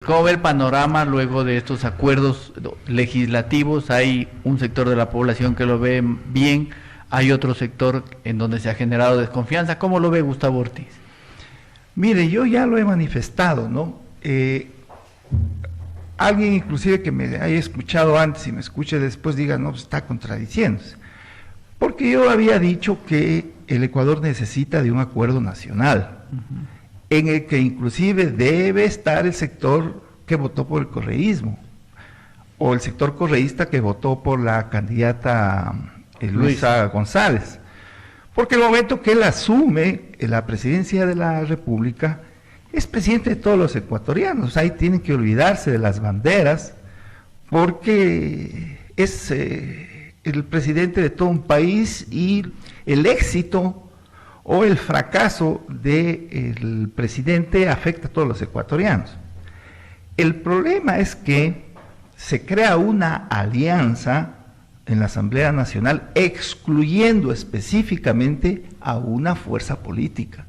¿Cómo ve el panorama luego de estos acuerdos legislativos? Hay un sector de la población que lo ve bien, hay otro sector en donde se ha generado desconfianza. ¿Cómo lo ve Gustavo Ortiz? Mire, yo ya lo he manifestado, ¿no? Alguien inclusive que me haya escuchado antes y me escuche después diga, no, pues está contradiciéndose. Porque yo había dicho que el Ecuador necesita de un acuerdo nacional, en el que inclusive debe estar el sector que votó por el correísmo, o el sector correísta que votó por la candidata Luisa González. Porque el momento que él asume la presidencia de la República, es presidente de todos los ecuatorianos. Ahí tienen que olvidarse de las banderas, porque es el presidente de todo un país y el éxito o el fracaso del presidente afecta a todos los ecuatorianos. El problema es que se crea una alianza en la Asamblea Nacional excluyendo específicamente a una fuerza política,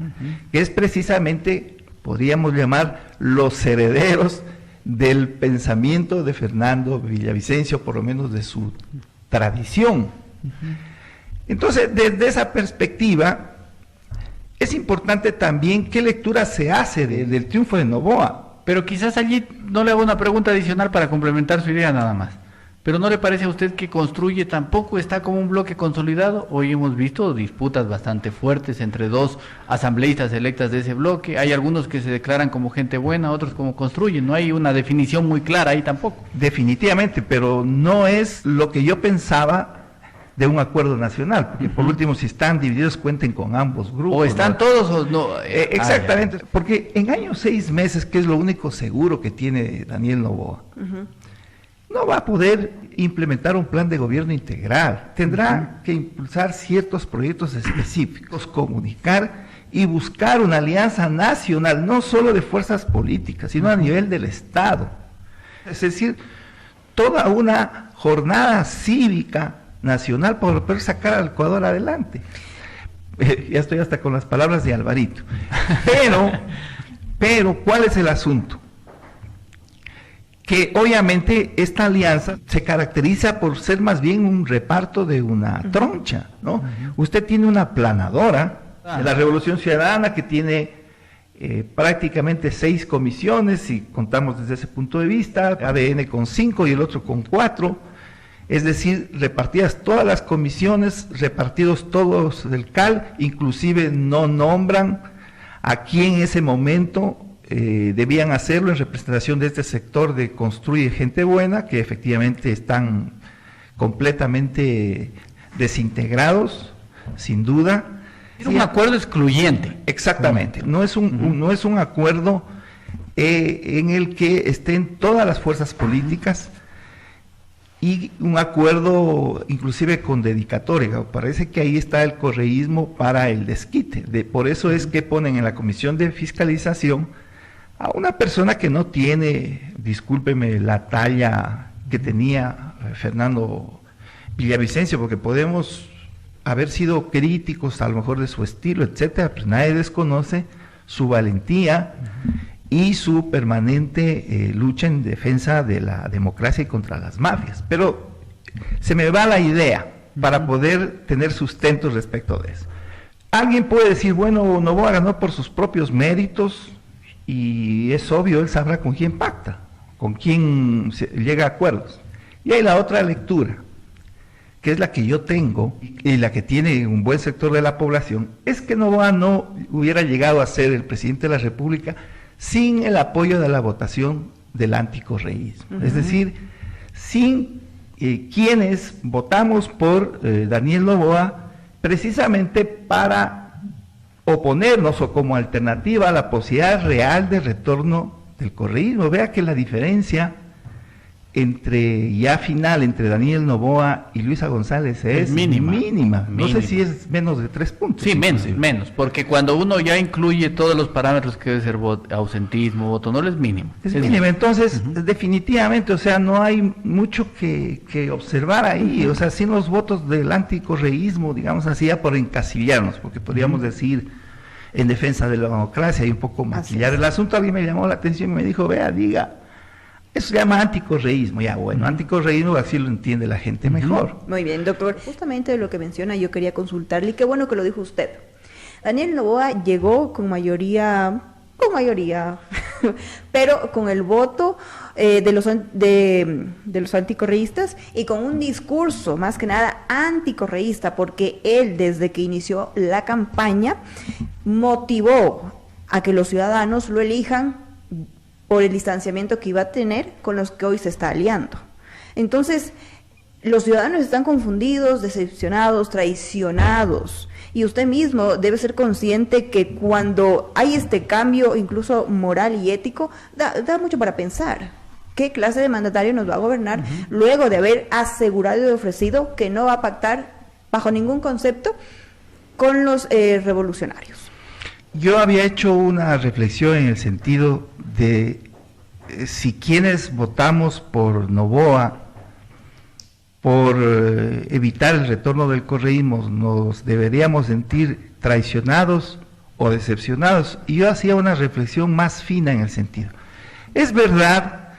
que es precisamente, podríamos llamar, los herederos del pensamiento de Fernando Villavicencio, por lo menos de su tradición. Entonces, desde esa perspectiva, es importante también qué lectura se hace del triunfo de Noboa. Pero quizás allí no le hago una pregunta adicional para complementar su idea nada más. ¿Pero no le parece a usted que Construye tampoco está como un bloque consolidado? Hoy hemos visto disputas bastante fuertes entre dos asambleístas electas de ese bloque. Hay algunos que se declaran como gente buena, otros como Construye. No hay una definición muy clara ahí tampoco. Definitivamente, pero no es lo que yo pensaba de un acuerdo nacional, porque por último, si están divididos, cuenten con ambos grupos. O están, ¿no?, todos o no. Exactamente, porque en años 6 meses, que es lo único seguro que tiene Daniel Noboa, no va a poder implementar un plan de gobierno integral. Tendrá que impulsar ciertos proyectos específicos, comunicar y buscar una alianza nacional, no solo de fuerzas políticas, sino a nivel del Estado. Es decir, toda una jornada cívica nacional para poder sacar al Ecuador adelante. Ya estoy hasta con las palabras de Alvarito. Pero, ¿cuál es el asunto? Que obviamente esta alianza se caracteriza por ser más bien un reparto de una troncha, ¿no? Usted tiene una planadora de la Revolución Ciudadana que tiene prácticamente 6 comisiones, si contamos desde ese punto de vista, ADN con 5 y el otro con 4, es decir, repartidas todas las comisiones, repartidos todos del CAL, inclusive no nombran a quién en ese momento debían hacerlo en representación de este sector de Construye Gente Buena, que efectivamente están completamente desintegrados, sin duda. Es un acuerdo excluyente. Exactamente, no es un acuerdo en el que estén todas las fuerzas políticas, y un acuerdo inclusive con dedicatoria. Parece que ahí está el correísmo para el desquite. Por eso es que ponen en la comisión de fiscalización a una persona que no tiene, discúlpeme, la talla que tenía Fernando Villavicencio, porque podemos haber sido críticos a lo mejor de su estilo, etcétera, pues nadie desconoce su valentía y su permanente lucha en defensa de la democracia y contra las mafias. Pero se me va la idea para poder tener sustento respecto de eso. Alguien puede decir, bueno, Noboa ganó por sus propios méritos, y es obvio, él sabrá con quién pacta, con quién llega a acuerdos. Y hay la otra lectura, que es la que yo tengo, y la que tiene un buen sector de la población, es que Noboa no hubiera llegado a ser el presidente de la República sin el apoyo de la votación del anticorreísmo. Es decir, sin quienes votamos por Daniel Noboa precisamente para oponernos o como alternativa a la posibilidad real de retorno del correísmo. Vea que la diferencia entre Daniel Noboa y Luisa González es mínima. No sé si es menos de 3 puntos. Sí, menos, porque cuando uno ya incluye todos los parámetros que debe ser ausentismo, voto nulo, es mínimo. Es mínimo. Entonces, definitivamente, o sea, no hay mucho que observar ahí, o sea, sin los votos del anticorreísmo, digamos así, ya por encasillarnos, porque podríamos decir en defensa de la democracia y un poco maquillar el asunto. Alguien me llamó la atención y me dijo, vea, diga Eso se llama anticorreísmo, ya bueno, anticorreísmo así lo entiende la gente mejor. Muy bien, doctor, justamente lo que menciona yo quería consultarle, y qué bueno que lo dijo usted. Daniel Noboa llegó con mayoría, pero con el voto de los anticorreístas y con un discurso más que nada anticorreísta, porque él desde que inició la campaña motivó a que los ciudadanos lo elijan por el distanciamiento que iba a tener con los que hoy se está aliando. Entonces, los ciudadanos están confundidos, decepcionados, traicionados, y usted mismo debe ser consciente que cuando hay este cambio, incluso moral y ético, da mucho para pensar. ¿Qué clase de mandatario nos va a gobernar luego de haber asegurado y ofrecido que no va a pactar bajo ningún concepto con los revolucionarios? Yo había hecho una reflexión en el sentido de si quienes votamos por Noboa, por evitar el retorno del correísmo, nos deberíamos sentir traicionados o decepcionados. Y yo hacía una reflexión más fina en el sentido. Es verdad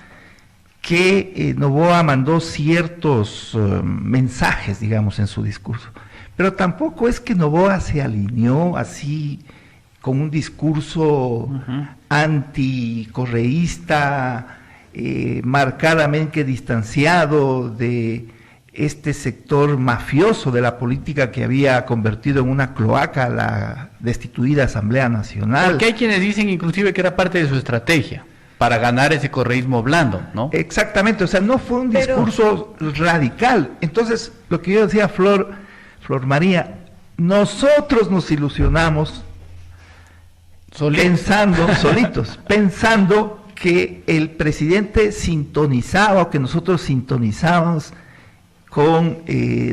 que Noboa mandó ciertos mensajes, digamos, en su discurso, pero tampoco es que Noboa se alineó así con un discurso anticorreísta, marcadamente distanciado de este sector mafioso de la política que había convertido en una cloaca la destituida Asamblea Nacional. Porque hay quienes dicen inclusive que era parte de su estrategia para ganar ese correísmo blando, ¿no? Exactamente, o sea, no fue un discurso radical. Entonces, lo que yo decía, Flor María, nosotros nos ilusionamos pensando que el presidente sintonizaba, o que nosotros sintonizábamos con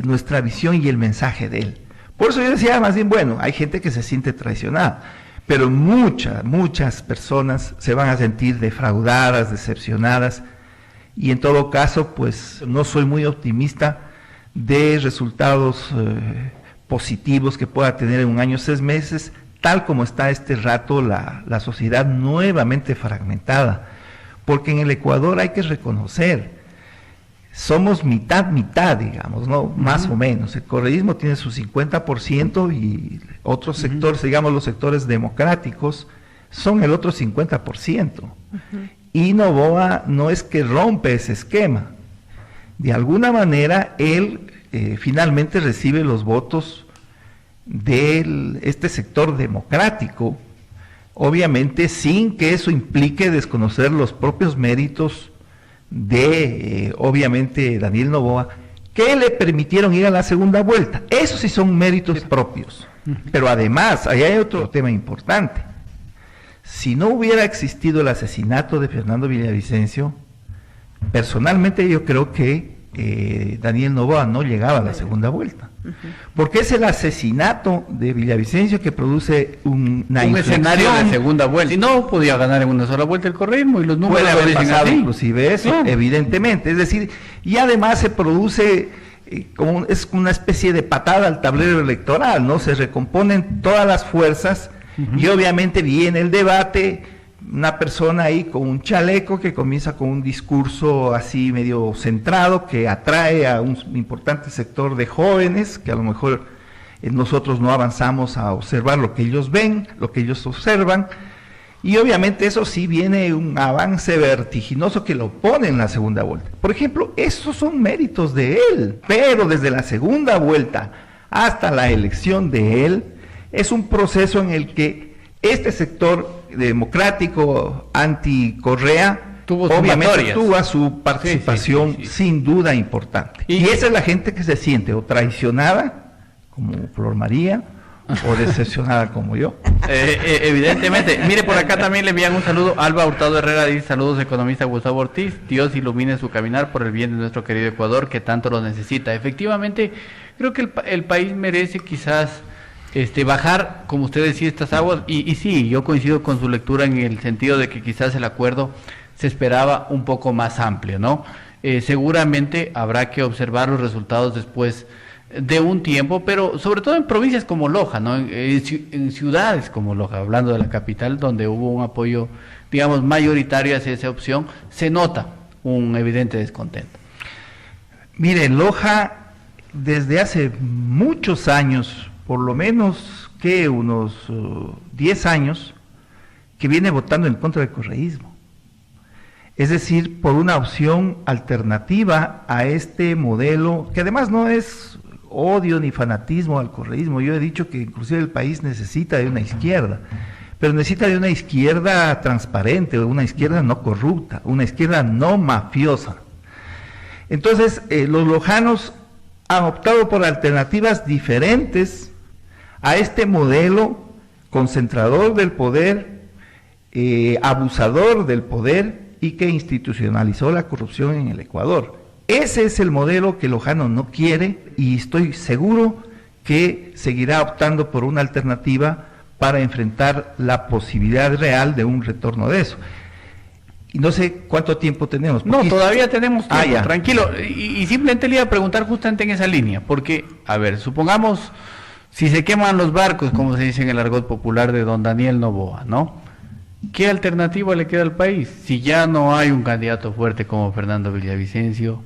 nuestra visión y el mensaje de él. Por eso yo decía más bien, bueno, hay gente que se siente traicionada, pero muchas personas se van a sentir defraudadas, decepcionadas, y en todo caso, pues no soy muy optimista de resultados positivos que pueda tener en un año, 6 meses, tal como está este rato la sociedad nuevamente fragmentada, porque en el Ecuador hay que reconocer, somos mitad, digamos, ¿no? Más o menos. El correísmo tiene su 50% y otros sectores, digamos los sectores democráticos, son el otro 50%. Y Noboa no es que rompe ese esquema. De alguna manera, él finalmente recibe los votos de este sector democrático, obviamente sin que eso implique desconocer los propios méritos de, obviamente, Daniel Noboa, que le permitieron ir a la segunda vuelta. Esos sí son méritos propios. Pero además, ahí hay otro tema importante. Si no hubiera existido el asesinato de Fernando Villavicencio, personalmente yo creo que Daniel Noboa no llegaba a la segunda vuelta. Porque es el asesinato de Villavicencio que produce un escenario de segunda vuelta. Si no, podía ganar en una sola vuelta el correísmo y los números puede haber pasado inclusive eso, evidentemente. Es decir, y además se produce es una especie de patada al tablero electoral, ¿no? Se recomponen todas las fuerzas y obviamente viene el debate. Una persona ahí con un chaleco que comienza con un discurso así medio centrado, que atrae a un importante sector de jóvenes, que a lo mejor nosotros no avanzamos a observar lo que ellos ven, lo que ellos observan, y obviamente eso sí viene un avance vertiginoso que lo pone en la segunda vuelta. Por ejemplo, esos son méritos de él, pero desde la segunda vuelta hasta la elección de él, es un proceso en el que este sector democrático anti-Correa obviamente tuvo su participación sin duda importante. Y esa es la gente que se siente o traicionada, como Flor María, o decepcionada como yo. Evidentemente. Mire, por acá también le envían un saludo. Alba Hurtado Herrera dice: saludos, economista Gustavo Ortiz. Dios ilumine su caminar por el bien de nuestro querido Ecuador, que tanto lo necesita. Efectivamente, creo que el país merece quizás bajar, como usted decía, estas aguas, y sí, yo coincido con su lectura en el sentido de que quizás el acuerdo se esperaba un poco más amplio, ¿no? Seguramente habrá que observar los resultados después de un tiempo, pero sobre todo en provincias como Loja, ¿no? En ciudades como Loja, hablando de la capital, donde hubo un apoyo, digamos, mayoritario hacia esa opción, se nota un evidente descontento. Mire, Loja desde hace muchos años, por lo menos que unos 10 años, que viene votando en contra del correísmo. Es decir, por una opción alternativa a este modelo, que además no es odio ni fanatismo al correísmo. Yo he dicho que inclusive el país necesita de una izquierda, pero necesita de una izquierda transparente, una izquierda no corrupta, una izquierda no mafiosa. Entonces, los lojanos han optado por alternativas diferentes a este modelo concentrador del poder, abusador del poder y que institucionalizó la corrupción en el Ecuador. Ese es el modelo que Lojano no quiere y estoy seguro que seguirá optando por una alternativa para enfrentar la posibilidad real de un retorno de eso. Y no sé cuánto tiempo tenemos. No, todavía tenemos tiempo, tranquilo. Y simplemente le iba a preguntar justamente en esa línea, porque, a ver, supongamos, si se queman los barcos, como se dice en el argot popular de don Daniel Noboa, ¿no? ¿Qué alternativa le queda al país? Si ya no hay un candidato fuerte como Fernando Villavicencio,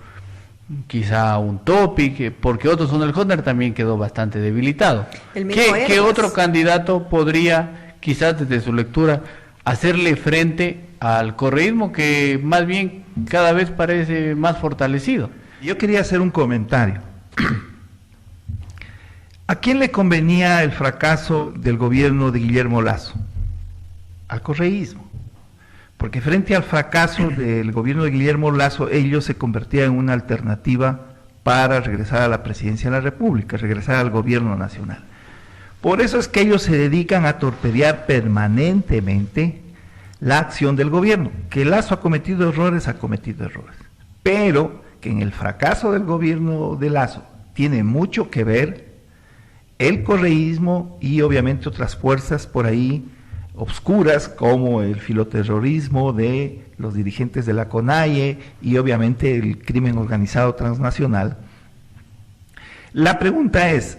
quizá un Topic, porque Otto Sonderhofer también quedó bastante debilitado. ¿Qué otro candidato podría, quizás desde su lectura, hacerle frente al correísmo que más bien cada vez parece más fortalecido? Yo quería hacer un comentario. ¿A quién le convenía el fracaso del gobierno de Guillermo Lasso? Al correísmo. Porque frente al fracaso del gobierno de Guillermo Lasso, ellos se convertían en una alternativa para regresar a la presidencia de la República, regresar al gobierno nacional. Por eso es que ellos se dedican a torpedear permanentemente la acción del gobierno. Que Lasso ha cometido errores, pero que en el fracaso del gobierno de Lasso tiene mucho que ver el correísmo y obviamente otras fuerzas por ahí obscuras como el filoterrorismo de los dirigentes de la CONAIE y obviamente el crimen organizado transnacional. La pregunta es,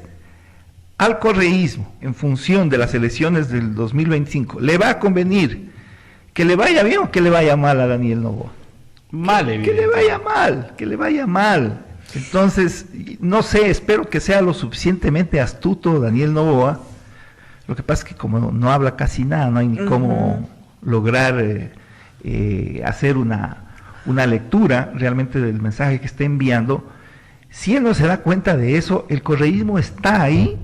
al correísmo, en función de las elecciones del 2025, ¿le va a convenir que le vaya bien o que le vaya mal a Daniel Noboa? Mal, que le vaya mal. Entonces, no sé, espero que sea lo suficientemente astuto Daniel Noboa. Lo que pasa es que como no habla casi nada, no hay ni cómo lograr hacer una lectura realmente del mensaje que está enviando. Si él no se da cuenta de eso, el correísmo está ahí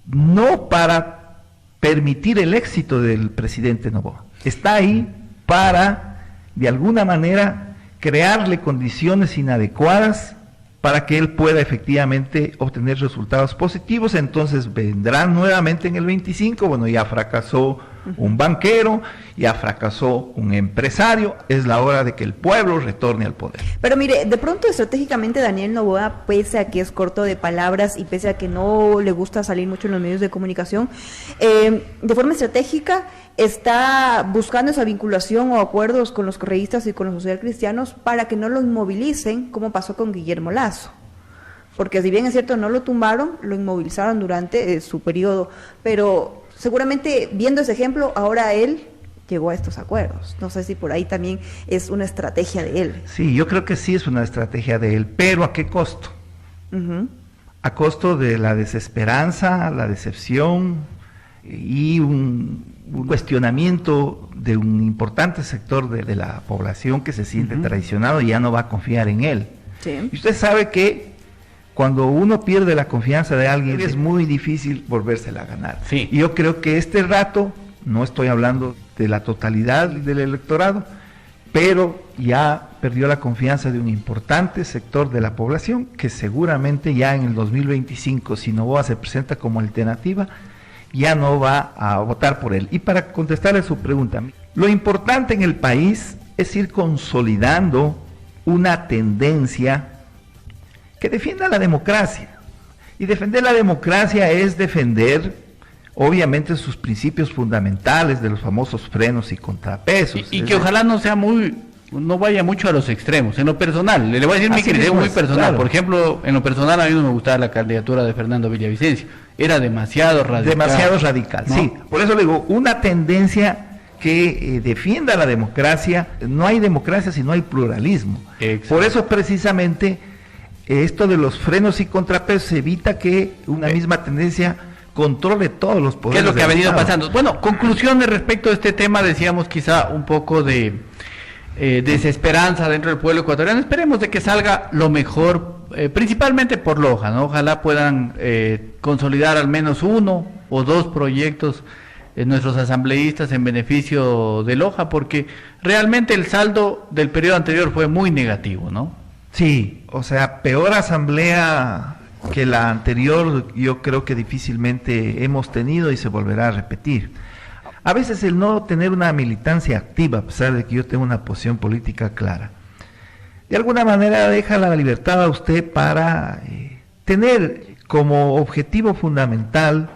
no para permitir el éxito del presidente Noboa, está ahí para, de alguna manera, crearle condiciones inadecuadas para que él pueda efectivamente obtener resultados positivos. Entonces vendrán nuevamente en el 25, bueno, ya fracasó un banquero, ya fracasó un empresario, es la hora de que el pueblo retorne al poder. Pero mire, de pronto estratégicamente Daniel Noboa, pese a que es corto de palabras y pese a que no le gusta salir mucho en los medios de comunicación, de forma estratégica está buscando esa vinculación o acuerdos con los correístas y con los socialcristianos para que no lo inmovilicen, como pasó con Guillermo Lasso. Porque si bien es cierto, no lo tumbaron, lo inmovilizaron durante su periodo, pero seguramente viendo ese ejemplo, ahora él llegó a estos acuerdos. No sé si por ahí también es una estrategia de él. Sí, yo creo que sí es una estrategia de él, pero ¿a qué costo? A costo de la desesperanza, la decepción y un cuestionamiento de un importante sector de la población que se siente traicionado y ya no va a confiar en él. Sí. Y usted sabe que cuando uno pierde la confianza de alguien es muy difícil volvérsela a ganar. Sí. Y yo creo que este rato, no estoy hablando de la totalidad del electorado, pero ya perdió la confianza de un importante sector de la población que seguramente ya en el 2025, si Noboa se presenta como alternativa, ya no va a votar por él. Y para contestarle su pregunta, lo importante en el país es ir consolidando una tendencia que defienda la democracia. Y defender la democracia es defender, obviamente, sus principios fundamentales de los famosos frenos y contrapesos. Y que ojalá no vaya mucho a los extremos. En lo personal, le voy a decir mi criterio muy personal. Claro. Por ejemplo, en lo personal a mí no me gustaba la candidatura de Fernando Villavicencio. Era demasiado radical. Demasiado radical, ¿no? Sí. Por eso le digo, una tendencia que defienda la democracia. No hay democracia si no hay pluralismo. Exacto. Por eso precisamente esto de los frenos y contrapesos evita que una misma tendencia controle todos los poderes. ¿Qué es lo que ha venido Estado. pasando? Bueno, conclusiones respecto a este tema, decíamos quizá un poco de desesperanza dentro del pueblo ecuatoriano. Esperemos de que salga lo mejor, principalmente por Loja, ¿no? Ojalá puedan consolidar al menos 1 o 2 proyectos nuestros asambleístas en beneficio de Loja, porque realmente el saldo del periodo anterior fue muy negativo, ¿no? Sí, o sea, peor asamblea que la anterior yo creo que difícilmente hemos tenido y se volverá a repetir. A veces el no tener una militancia activa, a pesar de que yo tengo una posición política clara, de alguna manera deja la libertad a usted para tener como objetivo fundamental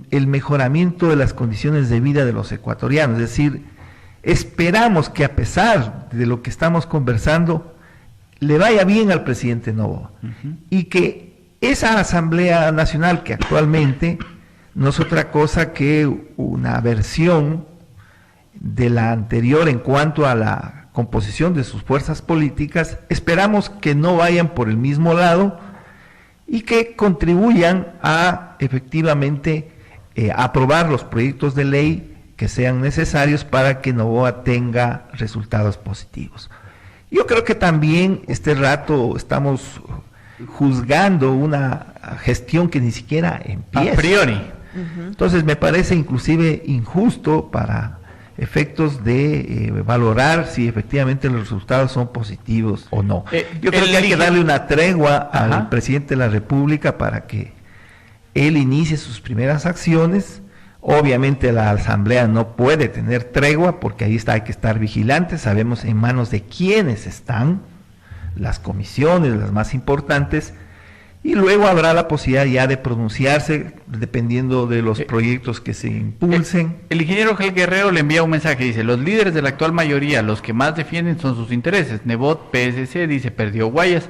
el mejoramiento de las condiciones de vida de los ecuatorianos. Es decir, esperamos que a pesar de lo que estamos conversando, le vaya bien al presidente Noboa, y que esa Asamblea Nacional, que actualmente no es otra cosa que una versión de la anterior en cuanto a la composición de sus fuerzas políticas, esperamos que no vayan por el mismo lado y que contribuyan a efectivamente aprobar los proyectos de ley que sean necesarios para que Noboa tenga resultados positivos. Yo creo que también este rato estamos juzgando una gestión que ni siquiera empieza. A priori. Entonces me parece inclusive injusto para efectos de valorar si efectivamente los resultados son positivos o no. Yo creo que hay que darle una tregua al presidente de la República para que él inicie sus primeras acciones. Obviamente la Asamblea no puede tener tregua porque ahí hay que estar vigilantes, sabemos en manos de quiénes están las comisiones, las más importantes, y luego habrá la posibilidad ya de pronunciarse dependiendo de los proyectos que se impulsen. El ingeniero Gel Guerrero le envía un mensaje, dice: los líderes de la actual mayoría, los que más defienden son sus intereses. Nebot, PSC, dice, perdió Guayas.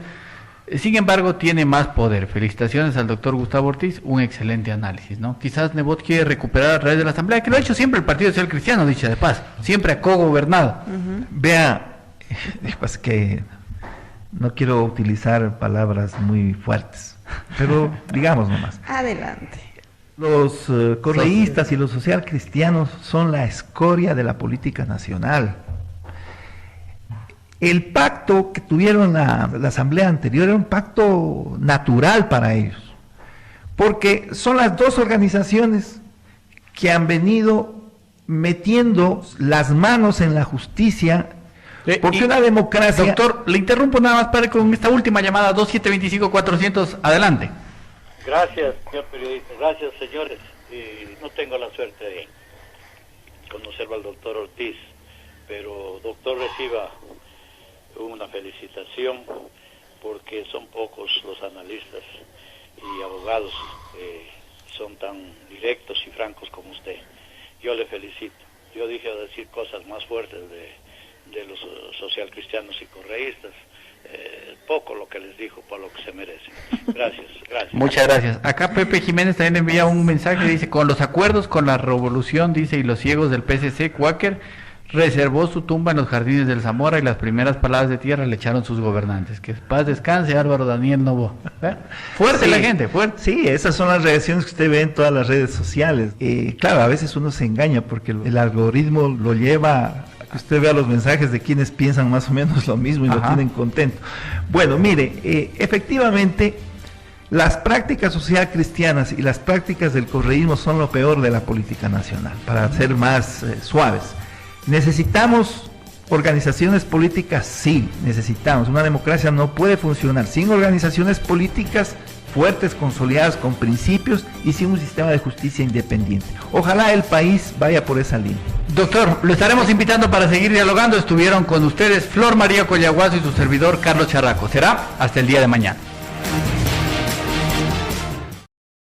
Sin embargo, tiene más poder. Felicitaciones al doctor Gustavo Ortiz, un excelente análisis, ¿no? Quizás Nebot quiere recuperar a través de la Asamblea, que lo ha hecho siempre el Partido Social Cristiano, dicha de paz, siempre ha cogobernado. Vea, pues que no quiero utilizar palabras muy fuertes, pero digamos nomás. Adelante. Los correístas y los social cristianos son la escoria de la política nacional. El pacto que tuvieron la asamblea anterior era un pacto natural para ellos, porque son las dos organizaciones que han venido metiendo las manos en la justicia, porque una democracia... Doctor, le interrumpo nada más para con esta última llamada, 2725-400, adelante. Gracias, señor periodista, gracias, señores. No tengo la suerte de conocer al doctor Ortiz, pero doctor, reciba una felicitación, porque son pocos los analistas y abogados que son tan directos y francos como usted. Yo le felicito. Yo dije decir cosas más fuertes de los social cristianos y correístas. Poco lo que les dijo, por lo que se merecen. Gracias, gracias. Muchas gracias. Acá Pepe Jiménez también envía un mensaje, dice: con los acuerdos con la revolución, dice, y los ciegos del PSC, Quaker reservó su tumba en los jardines del Zamora y las primeras palabras de tierra le echaron sus gobernantes. Que paz descanse, Álvaro Daniel Noboa. Fuerte, sí, la gente, fuerte. Sí, esas son las reacciones que usted ve en todas las redes sociales. Claro, a veces uno se engaña porque el algoritmo lo lleva a que usted vea los mensajes de quienes piensan más o menos lo mismo y lo tienen contento. Bueno, mire, efectivamente, las prácticas social cristianas y las prácticas del correísmo son lo peor de la política nacional, para ser más suaves. ¿Necesitamos organizaciones políticas? Sí, necesitamos. Una democracia no puede funcionar sin organizaciones políticas fuertes, consolidadas, con principios y sin un sistema de justicia independiente. Ojalá el país vaya por esa línea. Doctor, lo estaremos invitando para seguir dialogando. Estuvieron con ustedes Flor María Collaguazo y su servidor Carlos Charraco. Será hasta el día de mañana.